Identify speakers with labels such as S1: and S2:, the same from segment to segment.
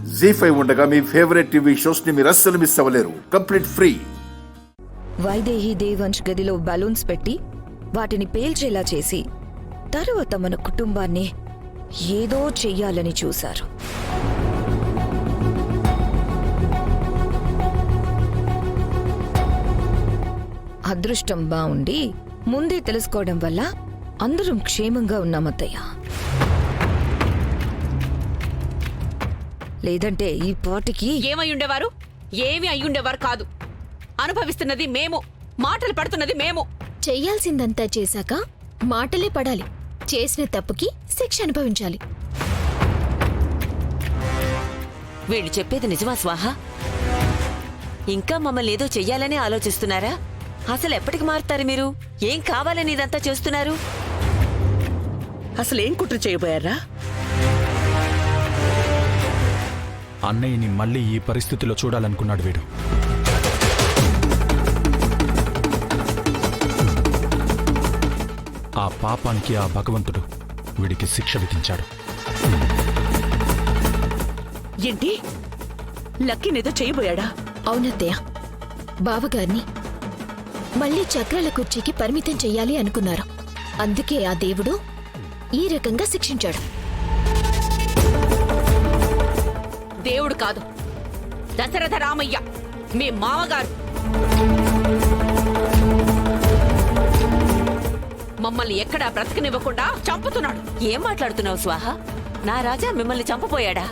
S1: జీ5 ఉండగా మీ favourite TV shows ని మీరు అస్సలు మిస్ అవ్వలేరు. Complete free.
S2: వైదేహి దేవంశ్ గదిలో బలూన్స్ పెట్టి వాటిని పేల్చేలా చేసి తరువాత మన కుటుంబాన్ని ఏదో చెయ్యాలని చూశారు. అదృష్టం బావుండి ముందే తెలుసుకోవడం వల్ల అందరం క్షేమంగా ఉన్నామత్తయ్య. లేదంటే ఈ పాటికి
S3: ఏమయ్యుండేవారు? ఏమి అయ్యుండేవారు కాదు. అనుభవిస్తున్నది మేము, మాటలు పడుతున్నది మేము.
S4: చెయ్యాల్సిందంతా చేశాక మాటలే పడాలి. చేసిన తప్పుకి శిక్ష అనుభవించాలి.
S5: వీళ్ళు చెప్పేది నిజమా స్వాహ? ఇంకా మమ్మల్ని ఏదో చెయ్యాలనే ఆలోచిస్తున్నారా? అసలు ఎప్పటికి మారుతారు మీరు? ఏం కావాలని ఇదంతా చేస్తున్నారు?
S3: అసలేం కుట్ర చేయబోయారా?
S6: అన్నయ్యని మళ్ళీ ఈ పరిస్థితిలో చూడాలనుకున్నాడు వీడు. ఆ పాపానికి ఆ భగవంతుడు వీడికి శిక్ష విధించాడు.
S3: ఏంటి? లక్కీనేదో చేయబోయాడా?
S4: అవునత్తయ్య, బావగారిని మళ్ళీ చక్రాల కుర్చీకి పరిమితం చెయ్యాలి అనుకున్నారు. అందుకే ఆ దేవుడు ఈ రకంగా శిక్షించాడు.
S3: దేవుడు కాదు, దశరథ రామయ్య, మీ మామగారు. మమ్మల్ని ఎక్కడా బ్రతకనివ్వకుండా చంపుతున్నాడు.
S5: ఏం మాట్లాడుతున్నావు స్వాహ? నా రాజా మిమ్మల్ని చంపపోయాడా?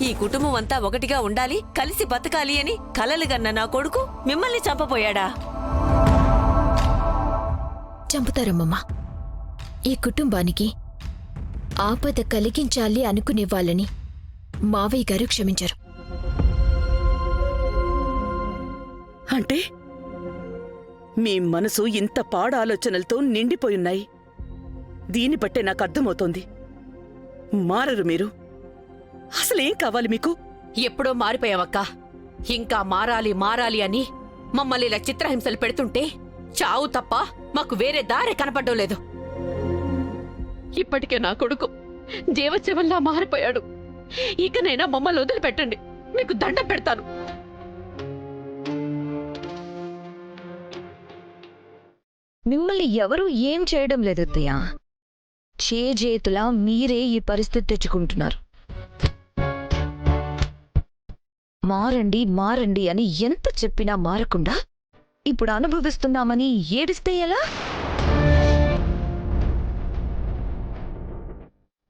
S5: ఈ కుటుంబం అంతా ఒకటిగా ఉండాలి, కలిసి బతకాలి అని కలలుగన్న నా కొడుకు మిమ్మల్ని చంపపోయాడా?
S4: చంపుతారమ్మమ్మా. ఈ కుటుంబానికి ఆపద కలిగించాలి అనుకునే వాళ్ళని మావయ్య గారు క్షమించరు.
S7: అంటే మీ మనసు ఇంత పాడు ఆలోచనలతో నిండిపోయున్నాయి. దీన్ని బట్టే నాకు అర్థమవుతోంది. మారరు మీరు. అసలేం కావాలి మీకు?
S3: ఎప్పుడో మారిపోయావక్క. ఇంకా మారాలి మారాలి అని మమ్మల్ని ఇలా చిత్రహింసలు పెడుతుంటే చావు తప్ప మాకు వేరే దారి కనపడ్డం లేదు. ఇప్పటికే నా కొడుకు జీవశవంలా మారిపోయాడు. ఇకనైనా మమ్మల్ని వదిలిపెట్టండి, మీకు దండం పెడతాను.
S2: మిమ్మల్ని ఎవరూ ఏం చేయడం లేదు అత్తయ్య. చేతులా మీరే ఈ పరిస్థితి తెచ్చుకుంటున్నారు. మారండి మారండి అని ఎంత చెప్పినా మారకుండా ఇప్పుడు అనుభవిస్తున్నామని ఏడిస్తే ఎలా?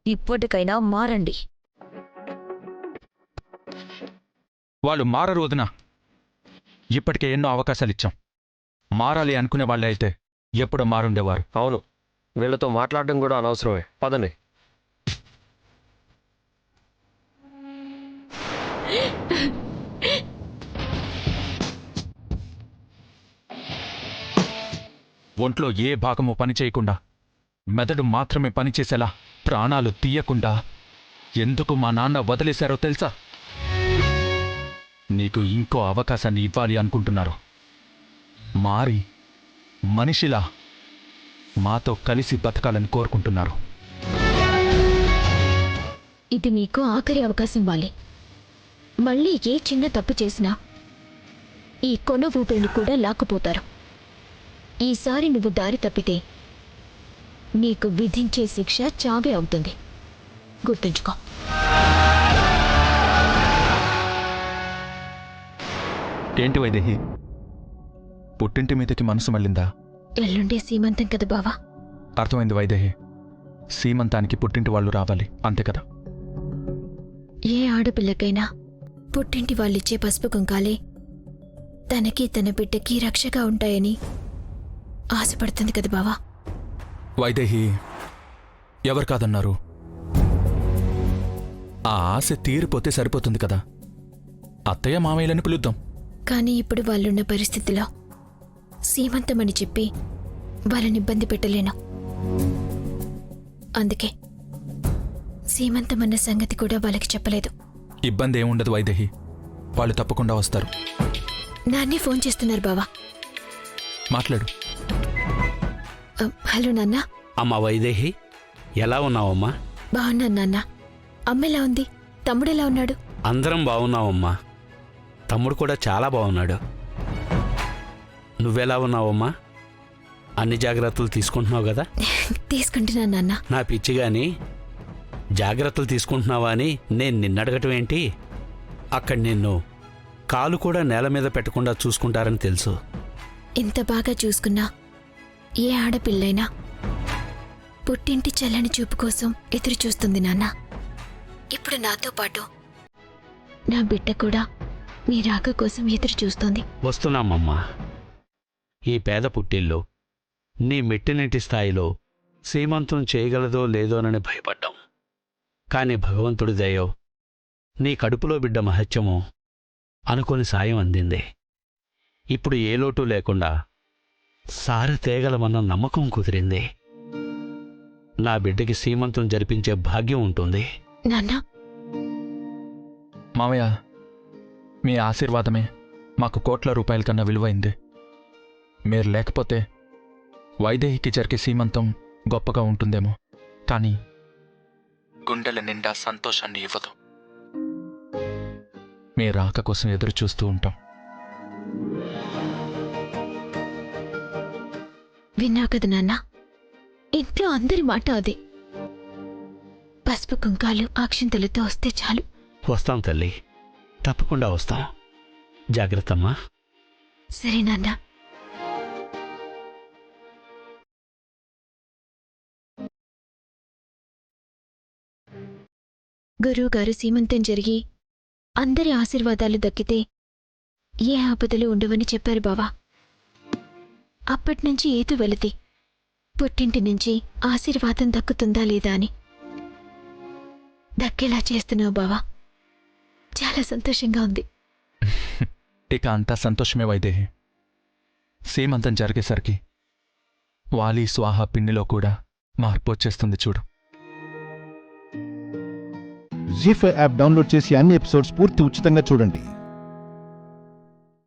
S2: ఇప్పటికైనా మారండి.
S6: వాళ్ళు మారరు వదినా. ఇప్పటికే ఎన్నో అవకాశాలిచ్చాం. మారాలి అనుకునే వాళ్ళే అయితే ఎప్పుడో మారుండేవారు.
S8: అవును, వీళ్ళతో మాట్లాడడం కూడా అనవసరమే. పదండి.
S6: ఒంట్లో ఏ భాగమో పని చేయకుండా మెదడు మాత్రమే పనిచేసేలా ప్రాణాలు తీయకుండా ఎందుకు మా నాన్న వదిలేశారో తెలుసా? నీకు ఇంకో అవకాశాన్ని ఇవ్వాలి అనుకుంటున్నారు. మారి మనిషిలా మాతో కలిసి బతకాలని కోరుకుంటున్నారు.
S4: ఇది మీకు ఆఖరి అవకాశం ఇవ్వాలి. మళ్ళీ ఏ చిన్న తప్పు చేసినా ఈ కొన ఊపిరిని కూడా లాక్కుపోతారు. ఈసారి నువ్వు దారి తప్పితే నీకు విధించే శిక్ష చావే అవుతుంది. గుర్తుంచుకో.
S6: ఏంటి వైదేహి, పుట్టింటి మీదకి మనసు మళ్ళిందా?
S4: ఎల్లుండే సీమంతం కదా బావా.
S6: అర్థమైంది వైదేహి. సీమంతానికి పుట్టింటి వాళ్ళు రావాలి, అంతే కదా?
S4: ఏ ఆడపిల్లకైనా పుట్టింటి వాళ్ళిచ్చే పసుపు కుంకాలే తనకి తన బిడ్డకి రక్షగా ఉంటాయని ఆశపడుతుంది కదా బావా.
S6: వైదేహి, ఎవరు కాదన్నారు? ఆ ఆశ తీరిపోతే సరిపోతుంది కదా. అత్తయ్య మామయ్యలని పిలుద్దాం.
S4: కానీ ఇప్పుడు వాళ్ళున్న పరిస్థితిలో సీమంతమని చెప్పి వాళ్ళని ఇబ్బంది పెట్టలేను. అందుకే సీమంతమన్న సంగతి కూడా వాళ్ళకి చెప్పలేదు.
S6: ఇబ్బంది ఏముండదు వైదేహి, వాళ్ళు తప్పకుండా వస్తారు.
S4: నాన్నే ఫోన్ చేస్తున్నారు బావా.
S6: మాట్లాడు.
S4: హలో నాన్న.
S9: అమ్మా వైదేహి, ఎలా ఉన్నావమ్మా?
S4: బాగున్నాను నాన్న. అమ్మెలా ఉంది? తమ్ముడెలా ఉన్నాడు?
S9: అందరం బాగున్నావమ్మా. తమ్ముడు కూడా చాలా బాగున్నాడు. నువ్వెలా ఉన్నావమ్మా? అన్ని జాగ్రత్తలు తీసుకుంటున్నావు కదా?
S4: తీసుకుంటున్నాను నాన్న.
S9: నా పిచ్చి గాని జాగ్రత్తలు తీసుకుంటున్నావా అని నేను నిన్నడగటం ఏంటి? అక్కడ నిన్ను కాలు కూడా నేల మీద పెట్టకుండా చూసుకుంటారని తెలుసు.
S4: ఇంత బాగా చూసుకున్నా ఏ ఆడపిల్లైనా పుట్టింటి చల్లని చూపు కోసం ఎదురు చూస్తుంది నాన్న. ఇప్పుడు నాతో పాటు నా బిడ్డ కూడా మీ రాక కోసం ఎదురు చూస్తోంది.
S9: వస్తున్నామమ్మా. ఈ పేద పుట్టిల్లు నీ మెట్టినింటి స్థాయిలో సీమంతం చేయగలదో లేదోనని భయపడ్డాం. కాని భగవంతుడి దయో నీ కడుపులో బిడ్డ మహత్యమో అనుకొని సాయం అందింది. ఇప్పుడు ఏ లోటు లేకుండా సారి తేగలమన్న నమ్మకం కుదిరింది. నా బిడ్డకి సీమంతం జరిపించే భాగ్యం ఉంటుంది.
S4: నాన్న,
S6: మావయ్య, మీ ఆశీర్వాదమే మాకు కోట్ల రూపాయల కన్నా విలువైంది. మీరు లేకపోతే వైదేహికి జరిగే సీమంతం గొప్పగా ఉంటుందేమో, కానీ గుండెల నిండా సంతోషాన్ని ఇవ్వదు. మీ రాక కోసం ఎదురు చూస్తూ ఉంటాం.
S4: విన్నావు కదా నాన్న, ఇంట్లో అందరి మాట అదే. పసుపు కుంకాలు అక్షింతలతో వస్తే చాలు.
S9: వస్తాం తల్లి, తప్పకుండా వస్తాం. జాగ్రత్తమ్మా.
S4: సరే నాన్న. గురువుగారు సీమంతం జరిగి అందరి ఆశీర్వాదాలు దక్కితే ఏ ఆపదలు ఉండవని చెప్పారు బావా. అప్పట్నుంచి ఏతు వెళితే పుట్టింటి నుంచి ఆశీర్వాదం దక్కుతుందా లేదా అని దక్కేలా చేస్తున్నావు బావా. చాలా సంతోషంగా ఉంది.
S6: ఇక అంతా సంతోషమే వైదేహి. సీమంతం జరిగేసరికి వాలి స్వాహ పిన్నిలో కూడా మార్పు వచ్చేస్తుంది చూడు.
S10: జీ5 యాప్ డౌన్లోడ్ చేసి అన్ని ఎపిసోడ్స్ పూర్తి ఉచితంగా చూడండి.